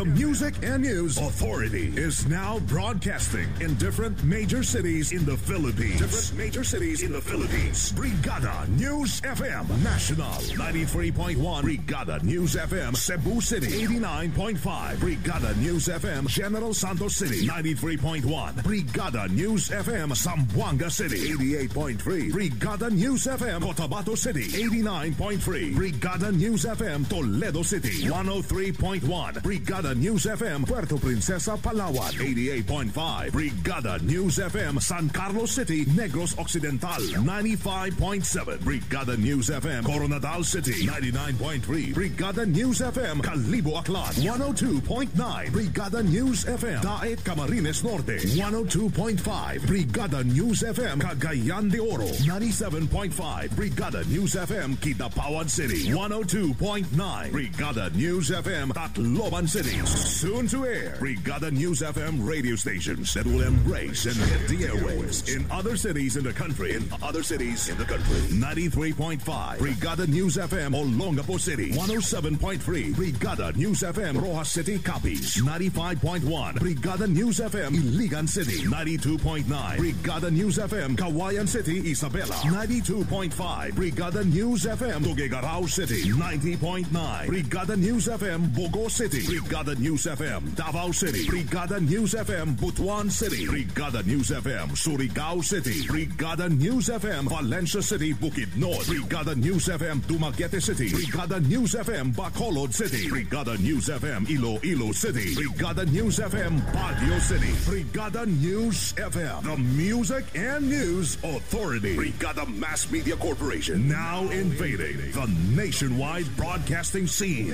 The Music and News Authority is now broadcasting in different major cities in the Philippines. Brigada News FM National 93.1, Brigada News FM Cebu City 89.5, Brigada News FM General Santos City 93.1, Brigada News FM Zamboanga City 88.3, Brigada News FM Cotabato City 89.3, Brigada News FM Toledo City 103.1, Brigada News FM Puerto Princesa Palawan 88.5, Brigada News FM San Carlos City Negros Occidental 95.7, Brigada News FM Coronadal City 99.3, Brigada News FM Calibo Aklan 102.9, Brigada News FM Daet Camarines Norte 102.5, Brigada News FM Cagayan de Oro 97.5, Brigada News FM Kidapawan City 102.9, Brigada News FM Tacloban City. Soon to air, Brigada News FM radio stations that will embrace and hit the airwaves in other cities in the country. 93.5, Brigada News FM Olongapo City 107.3, Brigada News FM Rojas City Capiz 95.1, Brigada News FM Iligan City 92.9, Brigada News FM Kawayan City Isabela 92.5, Brigada News FM Tuguegarao City 90.9, Brigada News FM Bogo City, Brigada News FM Davao City, Brigada News FM Butuan City, Brigada News FM Surigao City, Brigada News FM Valencia City Bukidnon, Brigada News FM Dumaguete City, Brigada News FM Bacolod City, Brigada News FM Iloilo City, Brigada News FM Baguio City, Brigada News FM, the Music and News Authority, Brigada Mass Media Corporation, now invading the nationwide broadcasting scene.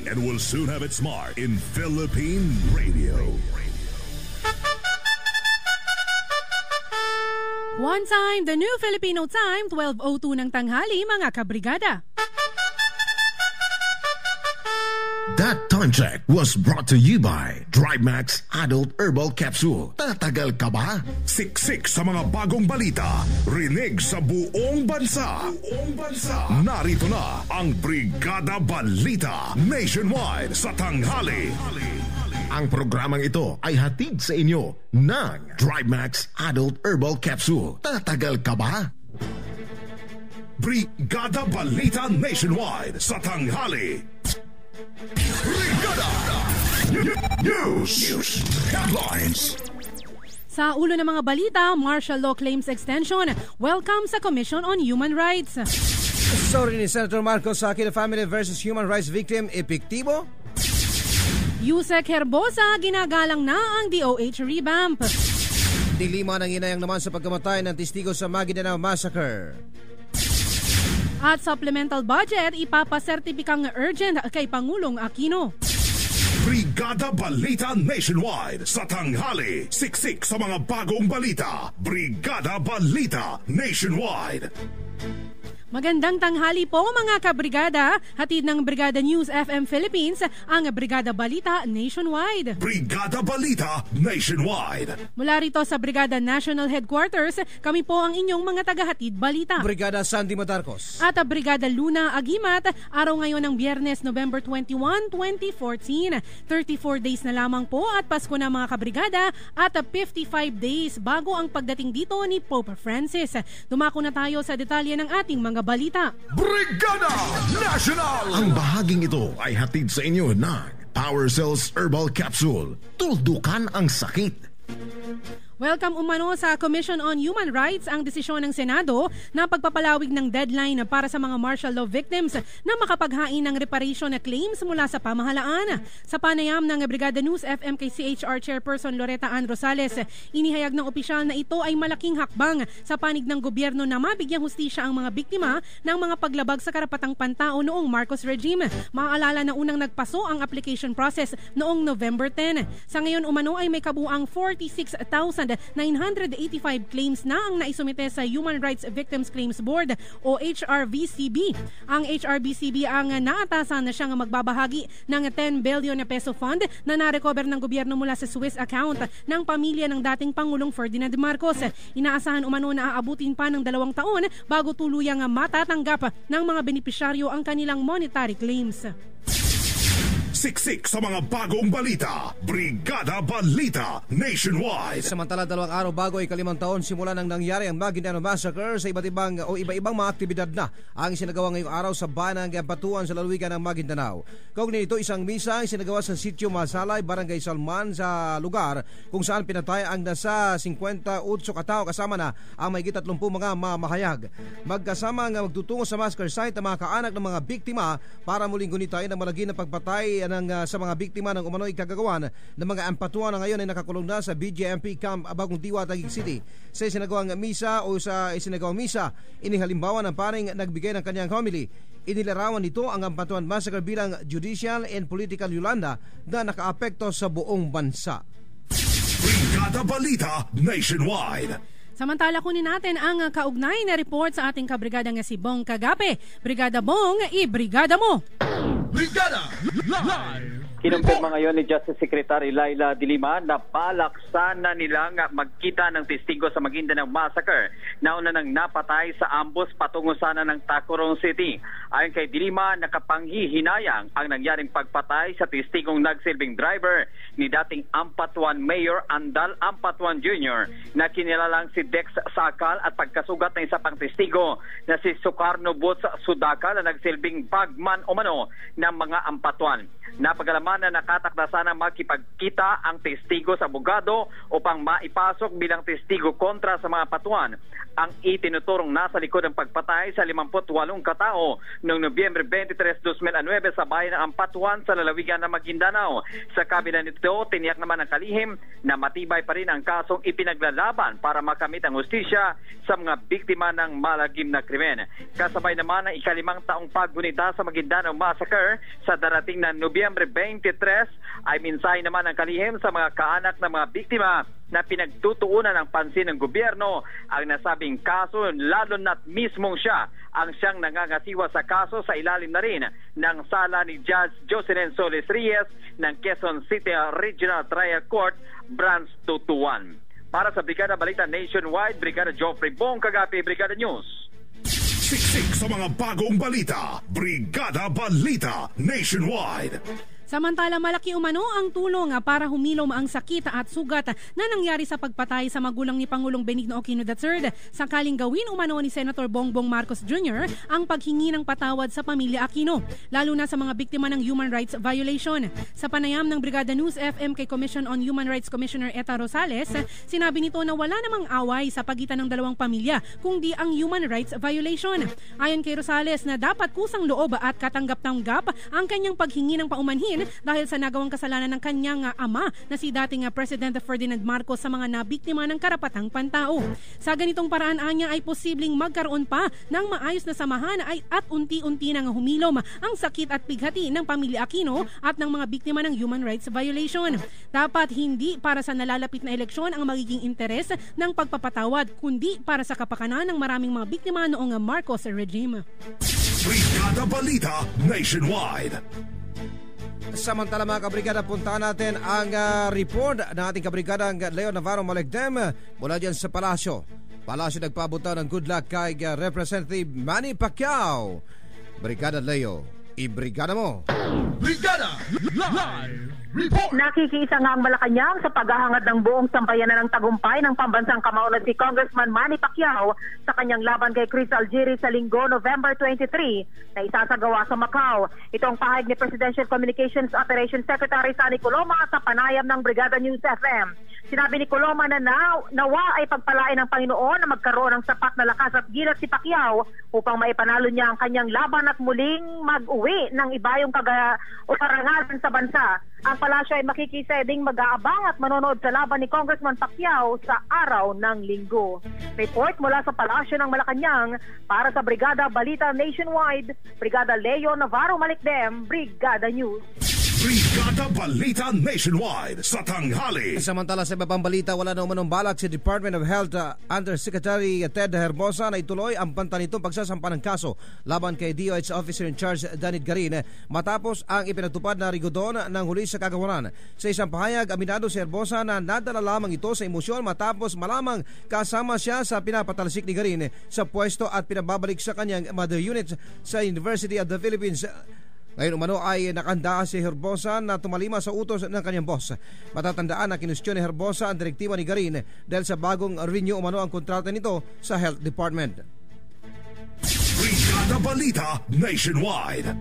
And will soon have its mark in Philippine radio. One time, the new Filipino time, 12:02 ng tanghali, mga kabrigada. That time check was brought to you by DriveMax Adult Herbal Capsule. Tatagal ka ba? Siksik sa mga bagong balita, rinig sa buong bansa. Narito na ang Brigada Balita Nationwide sa tanghali. Ang programang ito ay hatid sa inyo ng DriveMax Adult Herbal Capsule. Tatagal ka ba? Brigada Balita Nationwide sa tanghali. Brigada News Headlines. Sa ulo ng mga balita, martial law claims extension. Welcome sa Commission on Human Rights. Sorry ni Senator Marcos sa Aquino Family versus Human Rights Victim, epektibo. Yusek Herbosa, ginagalang na ang DOH revamp. Dilima ng inayang naman sa pagkamatay ng testigo sa Maguindanao Massacre. At supplemental budget, ipapasertipikang urgent kay Pangulong Aquino. Brigada Balita Nationwide sa tanghali. Siksik sa mga bagong balita. Brigada Balita Nationwide. Magandang tanghali po mga kabrigada. Hatid ng Brigada News FM Philippines ang Brigada Balita Nationwide. Brigada Balita Nationwide. Mula rito sa Brigada National Headquarters, kami po ang inyong mga tagahatid balita. Brigada Sandy Matarcos. At Brigada Luna Agimat, araw ngayon ng Biyernes, November 21, 2014. 34 days na lamang po at Pasko na mga kabrigada at 55 days bago ang pagdating dito ni Pope Francis. Dumako na tayo sa detalye ng ating mga balita. Brigada National! Ang bahaging ito ay hatid sa inyo ng Power Cells Herbal Capsule. Tuldukan ang sakit. Welcome umano sa Commission on Human Rights ang desisyon ng Senado na pagpapalawig ng deadline para sa mga martial law victims na makapaghain ng reparation na claims mula sa pamahalaan. Sa panayam ng Brigada News FM kay CHR Chairperson Loretta Ann Rosales, inihayag ng opisyal na ito ay malaking hakbang sa panig ng gobyerno na mabigyang hustisya ang mga biktima ng mga paglabag sa karapatang pantao noong Marcos regime. Maaalala na unang nagpaso ang application process noong November 10. Sa ngayon umano ay may kabuang 46,985 claims na ang naisumite sa Human Rights Victims Claims Board o HRVCB. Ang HRVCB ang naatasan na siyang magbabahagi ng 10 billion na peso fund na narecover ng gobyerno mula sa Swiss account ng pamilya ng dating Pangulong Ferdinand Marcos. Inaasahan umano na aabutin pa ng 2 taon bago tuluyang matatanggap ng mga benepisyaryo ang kanilang monetary claims. Siksik sa mga bagong balita. Brigada Balita Nationwide. Samantala, 2 araw bago ay 5 taon simula nang nangyari ang Maguindanao Massacre sa iba-ibang mga aktibidad na ang isinagawa ngayong araw sa bayan ng Batuan sa lalawigan ng Maguindanao. Kaugnay nito, isang misa ang isinagawa sa Sitio Masalay, Barangay Salman sa lugar kung saan pinatay ang nasa 58 katao kasama na ang mahigit 30 mga mamahayag. Magkasama ang magtutungo sa massacre site ang mga kaanak ng mga biktima para muling gunitain ang malagi na pagpatay sa mga biktima ng umano'y kagagawan ng mga ampatuan na ngayon ay nakakulong na sa BJMP Camp Bagong Diwa, Taguig City. Sa isinagawang misa, inihalimbawa ng paring nagbigay ng kanyang homily. Inilarawan nito ang Ampatuan Massacre bilang judicial and political Yolanda na nakaapekto sa buong bansa. Brigada Balita Nationwide. Samantala, kunin natin ang kaugnay na report sa ating kabrigada nga si Bong Kagape. Brigada Bong, i-brigada mo! Brigada Live! Kinumpirma ngayon ni Justice Secretary Laila de Lima na palaksan na nilang magkita ng testigo sa Maguindanao Massacre. Nauna nang napatay sa ambos patungo sana ng Tacurong City. Ayon kay de Lima, nakapanghihinayang ang nangyaring pagpatay sa testigong nagsilbing driver ni dating Ampatuan Mayor Andal Ampatuan Jr. na kinilalang si Dex Sakal at pagkasugat ng isa pang testigo na si Sukarno Boots Sudakal na nagsilbing bagman umano ng mga Ampatuan. Napagalaman na nakatakda sana makipagkita ang testigo sa abogado upang maipasok bilang testigo kontra sa mga Patuan ang itinuturong nasa likod ng pagpatay sa 58 katao noong Nobyembre 23, 2009 sa bayan ng Ampatuan sa lalawigan ng Maguindanao. Sa kabila nito, tiniyak naman ang kalihim na matibay pa rin ang kasong ipinaglalaban para makamit ang hustisya sa mga biktima ng malagim na krimen. Kasabay naman ang 5 taong paggunita sa Maguindanao Massacre sa darating na Nobyembre 23 ay mensahe naman ang kalihim sa mga kaanak ng mga biktima na pinagtutuunan ng pansin ng gobyerno ang nasabing kaso, lalo na't mismong siya ang siyang nangangasiwa sa kaso sa ilalim na rin ng sala ni Judge Jocelyn Solis Reyes ng Quezon City Regional Trial Court Branch 221. Para sa Brigada Balita Nationwide, Brigada Joffrey Bong Kagape, Brigada News. Siksik sa mga bagong balita. Brigada Balita Nationwide. Samantala, malaki umano ang tulong para humilom ang sakit at sugat na nangyari sa pagpatay sa magulang ni Pangulong Benigno Aquino III sakaling gawin umano ni Senator Bongbong Marcos Jr. ang paghingi ng patawad sa pamilya Aquino, lalo na sa mga biktima ng human rights violation. Sa panayam ng Brigada News FM kay Commission on Human Rights Commissioner Eta Rosales, sinabi nito na wala namang away sa pagitan ng dalawang pamilya kundi ang human rights violation. Ayon kay Rosales na dapat kusang loob at katanggap-tanggap ang kanyang paghingi ng paumanhin dahil sa nagawang kasalanan ng kanyang ama na si dating President Ferdinand Marcos sa mga nabiktima ng karapatang pantao. Sa ganitong paraan anya ay posibleng magkaroon pa ng maayos na samahan at unti-unti nang humilom ang sakit at pighati ng pamilya Aquino at ng mga biktima ng human rights violation. Dapat hindi para sa nalalapit na eleksyon ang magiging interes ng pagpapatawad kundi para sa kapakanan ng maraming mga biktima noong Marcos regime. Brigada Balita Nationwide. Samantala mga kabrigada, puntahan natin ang report ng ating kabrigadang Leo Navarro Malegdem mula dyan sa Palasyo. Palasyo nagpabunta ng good luck kay Representative Manny Pacquiao. Brigada Leo, i-brigada mo! Brigada Live Report! Nakikisa nga ang Malacanang sa paghahangad ng buong sampayanan ng tagumpay ng pambansang kamaulan si Congressman Manny Pacquiao sa kanyang laban kay Chris Algieri sa Linggo, November 23 na isasagawa sa Macau. Ito ang pahayag ni Presidential Communications Operations Secretary Sonny Coloma sa panayam ng Brigada News FM. Sinabi ni Coloma na nawa ay pagpalain ng Panginoon na magkaroon ng sapat na lakas at gilat si Pacquiao upang maipanalo niya ang kanyang laban at muling mag-uwi ng ibayong karangalan sa bansa. Ang palasyo ay makikiseding mag-aabang at manonood sa laban ni Congressman Pacquiao sa araw ng Linggo. Report mula sa palasyo ng Malacanang para sa Brigada Balita Nationwide, Brigada Leo Navarro Maligdem, Brigada News. Brigada Balita Nationwide sa tanghali. Samantala sa iba pang balita, wala na umanong balak si Department of Health Undersecretary Ted Herbosa na ituloy ang banta nitong pagsasampa ng kaso laban kay DOH Officer in Charge Danit Garin matapos ang ipinatupad na rigodon ng huli sa kagawaran. Sa isang pahayag, aminado si Herbosa na nadala lamang ito sa emosyon matapos malamang kasama siya sa pinapatalsik ni Garin sa pwesto at pinababalik sa kanyang mother unit sa University of the Philippines. Ngayon umano ay nakahanda si Herbosa na tumalima sa utos ng kanyang boss. Matatandaan na kinustyon ni Herbosa ang direktiba ni Garin dahil sa bagong renew umano ang kontrata nito sa Health Department. Brigada Balita Nationwide.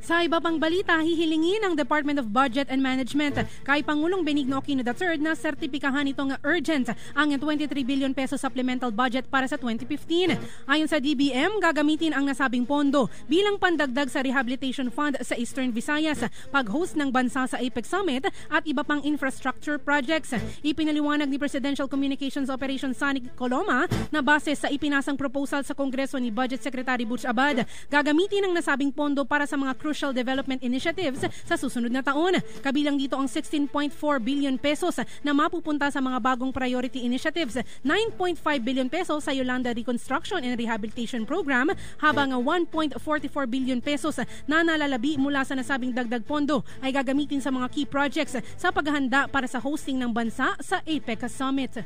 Sa iba pang balita, hihilingin ng Department of Budget and Management kay Pangulong Benigno Aquino III na sertipikahan itong urgent ang 23 billion peso supplemental budget para sa 2015. Ayon sa DBM, gagamitin ang nasabing pondo bilang pandagdag sa Rehabilitation Fund sa Eastern Visayas, pag-host ng bansa sa APEC Summit at iba pang infrastructure projects. Ipinaliwanag ni Presidential Communications Operations Sonic Coloma na base sa ipinasang proposal sa Kongreso ni Budget Secretary Butch Abad, gagamitin ang nasabing pondo para sa mga crucial development initiatives sa susunod na taon. Kabilang dito ang 16.4 billion pesos na mapupunta sa mga bagong priority initiatives, 9.5 billion pesos sa Yolanda Reconstruction and Rehabilitation Program, habang 1.44 billion pesos na nalalabi mula sa nasabing dagdag pondo ay gagamitin sa mga key projects sa paghahanda para sa hosting ng bansa sa APEC Summit.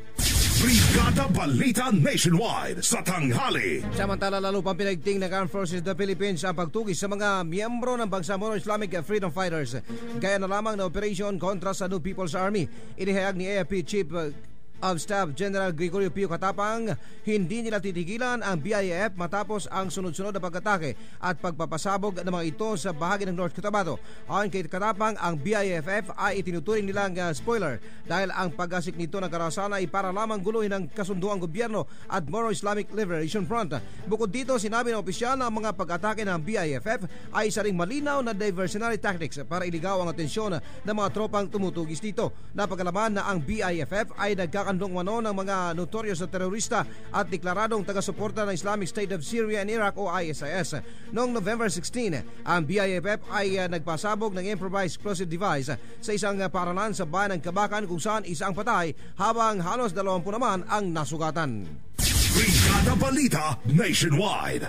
Brigada Balita Nationwide sa tanghali. Samantala, lalo pang pinagting ng Armed Forces of the Philippines ang pagtugis sa mga miyembro ng Bangsamoro Islamic Freedom Fighters. Gaya na lamang na operasyon kontra sa New People's Army. Inihayag ni AFP Chief of Staff General Gregorio Pio Katapang, hindi nila titigilan ang BIF matapos ang sunod-sunod na pag-atake at pagpapasabog ng mga ito sa bahagi ng North Cotabato. Ayon kay Katapang, ang BIFF ay itinuturing nilang spoiler dahil ang pag-asik nito ng karahasan ay para lamang guluhin ng kasunduang gobyerno at Moro Islamic Liberation Front. Bukod dito, sinabi ng opisyal na ang mga pag-atake ng BIFF ay isa ring malinaw na diversionary tactics para iligaw ang atensyon ng mga tropang tumutugis dito. Napagalaman na ang BIFF ay nagkakandong umano ng mga notorious na terorista at deklaradong taga-suporta ng Islamic State of Syria and Iraq o ISIS. Noong November 16, ang BIFF ay nagpasabog ng improvised explosive device sa isang paralan sa bayan ng Kabakan kung saan isa ang patay habang halos 20 naman ang nasugatan. Brigada Balita Nationwide.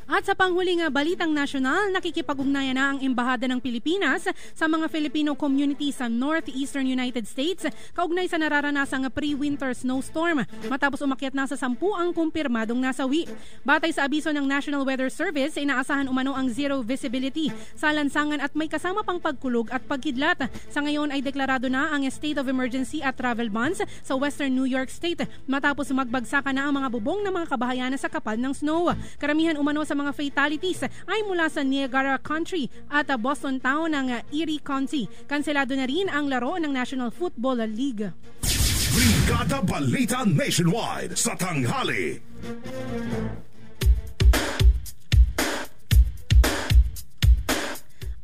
At sa panghuling balitang nasyonal, nakikipag-ugnayan na ang Embahada ng Pilipinas sa mga Filipino community sa Northeastern United States kaugnay sa nararanasang pre-winter snowstorm matapos umakyat na sa 10 ang kumpirmadong nasawi. Batay sa abiso ng National Weather Service, inaasahan umano ang zero visibility sa lansangan at may kasama pang pagkulog at pagkidlat. Sa ngayon ay deklarado na ang state of emergency at travel bans sa Western New York State matapos magbagsakan na ang mga bubong ng mga kabahayan sa kapal ng snow. Karamihan umano sa mga fatalities ay mula sa Niagara County at Boston Town ng Erie County. Kanselado na rin ang laro ng National Football League. Brigada Balita Nationwide sa tanghali.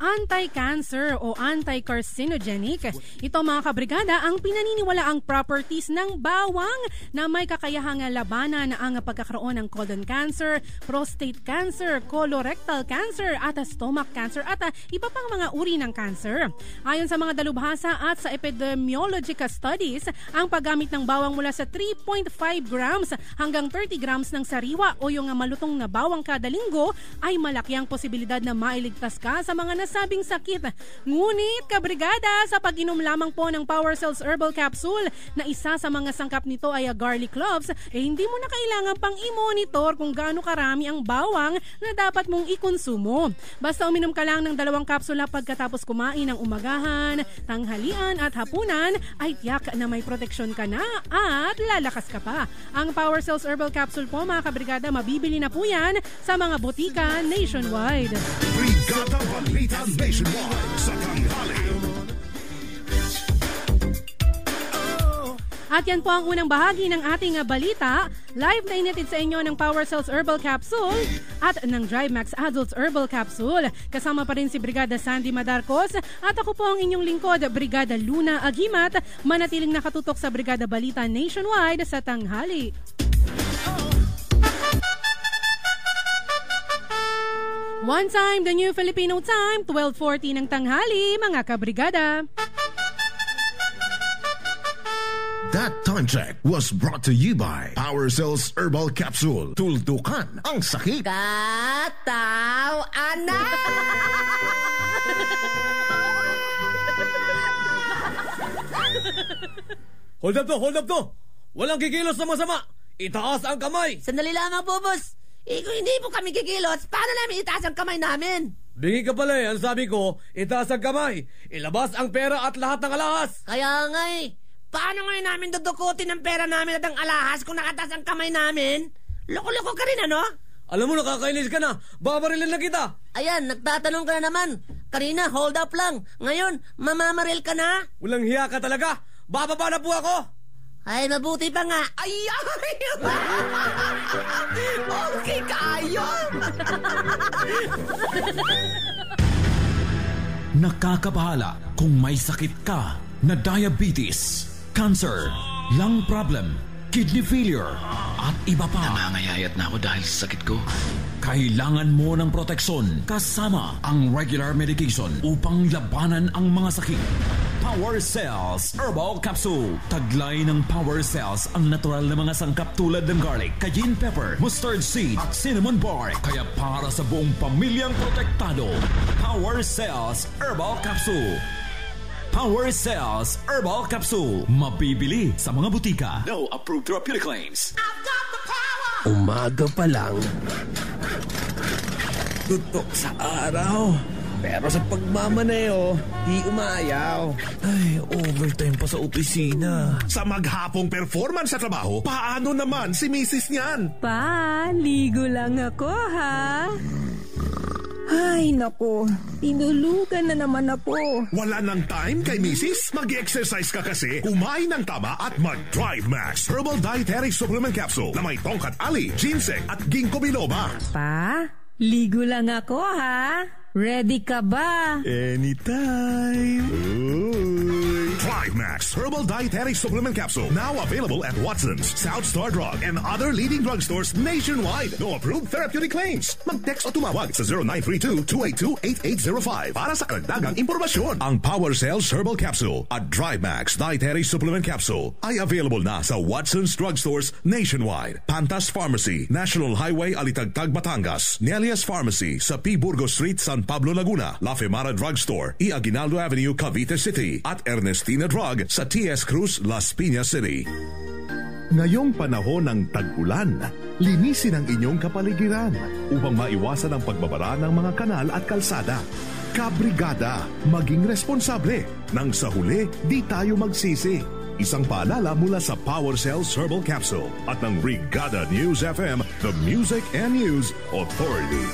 Anti-cancer o anti-carcinogenic. Ito mga kabrigada ang pinaniniwalaang properties ng bawang na may kakayahang labanan ang pagkakaroon ng colon cancer, prostate cancer, colorectal cancer at stomach cancer at iba pang mga uri ng cancer. Ayon sa mga dalubhasa at sa epidemiological studies, ang paggamit ng bawang mula sa 3.5 grams hanggang 30 grams ng sariwa o yung malutong na bawang kada linggo ay malaki ang posibilidad na mailigtas ka sa mga sabing sakit. Ngunit kabrigada, sa pag-inom lamang po ng Power Cells Herbal Capsule na isa sa mga sangkap nito ay garlic cloves, hindi mo na kailangan pang i-monitor kung gaano karami ang bawang na dapat mong ikonsumo. Basta uminom ka lang ng 2 kapsula pagkatapos kumain ng umagahan, tanghalian at hapunan ay tiyak na may proteksyon ka na at lalakas ka pa. Ang Power Cells Herbal Capsule po mga kabrigada, mabibili na po yan sa mga botika nationwide. Brigada Balita Nationwide sa tanghali. At yan po ang unang bahagi ng ating balita. Live na inatid sa inyo ng Power Cells Herbal Capsule at ng DriveMax Adults Herbal Capsule. Kasama pa rin si Brigada Sandy Madarcos at ako po ang inyong lingkod, Brigada Luna Agimat. Manatiling nakatutok sa Brigada Balita Nationwide sa tanghali. One time, the new Filipino time, 12:40 ng tanghali, mga kabrigada. That time check was brought to you by Power Cells Herbal Capsule. Tuldukan ang sakit. Kataw, anak! Hold up to! Walang kikilos na masama! Itaas ang kamay! Sandali lamang po, boss. Kung hindi po kami kikilos, paano namin itaas ang kamay namin? Bingi ka pala eh. Ang sabi ko, itaas ang kamay. Ilabas ang pera at lahat ng alahas. Kaya nga eh. Paano ngayon namin dudukutin ang pera namin at ang alahas kung nakatas ang kamay namin? Loko-loko ka rin, ano? Alam mo, nakakainis ka na. Babarilin na kita. Ayan, nagtatanong ka na naman. Kanina, hold up lang. Ngayon, mamamaril ka na? Walang hiya ka talaga. Bababa na po ako. Ay, mabuti pa nga. Ay, okay kayo. Nakakabahala kung may sakit ka na diabetes, cancer, lung problem, kidney failure, at iba pa. Namangayayat na ako dahil sa sakit ko. Kailangan mo ng proteksyon kasama ang regular medication upang labanan ang mga sakit. Power Cells Herbal Capsule. Taglay ng Power Cells ang natural na mga sangkap tulad ng garlic, cayenne pepper, mustard seed at cinnamon bark. Kaya para sa buong pamilyang protektado, Power Cells Herbal Capsule. Power Cells Herbal Capsule. Mabibili sa mga butika. No approved therapeutic claims. Umaga pa lang. Tutok sa araw. Pero sa pagmamaneo, di umayaw. Ay, overtime pa sa opisina. Sa maghapong performance sa trabaho, paano naman si Mrs. niyan? Pa, ligo lang ako ha. Ay, naku. Tinulugan na naman ako. Wala nang time kay Mrs.? Mag-exercise ka kasi, kumain ng tama at mag-Drive Max Herbal Dietary Supplement Capsule na may tongkat ali, ginseng at ginkgo biloba. Pa, ligo lang ako ha. Ready ka ba? Anytime. Drive Max Herbal Dietary Supplement Capsule. Now available at Watson's, South Star Drug, and other leading drugstores nationwide. No approved therapeutic claims. Mag-text o tumawag sa 0932-282-8805 para sa karagdagang impormasyon. Ang Power Cells Herbal Capsule at Drive Max Dietary Supplement Capsule ay available na sa Watson's drugstores nationwide. Pantas Pharmacy, National Highway Alitagtag, Batangas. Nelias Pharmacy sa P. Burgos Street, San Pablo, Laguna. La Femara Drugstore, E. Aguinaldo Avenue, Cavite City. At Ernestina Drug sa T.S. Cruz, Las Piñas City. Ngayong panahon ng tag-ulan, linisin ang inyong kapaligiran upang maiwasan ang pagbabara ng mga kanal at kalsada. Kabrigada, maging responsable. Nang sa huli, di tayo magsisi. Isang paalala mula sa Power Cells Herbal Capsule at ng Brigada News FM, the Music and News Authority.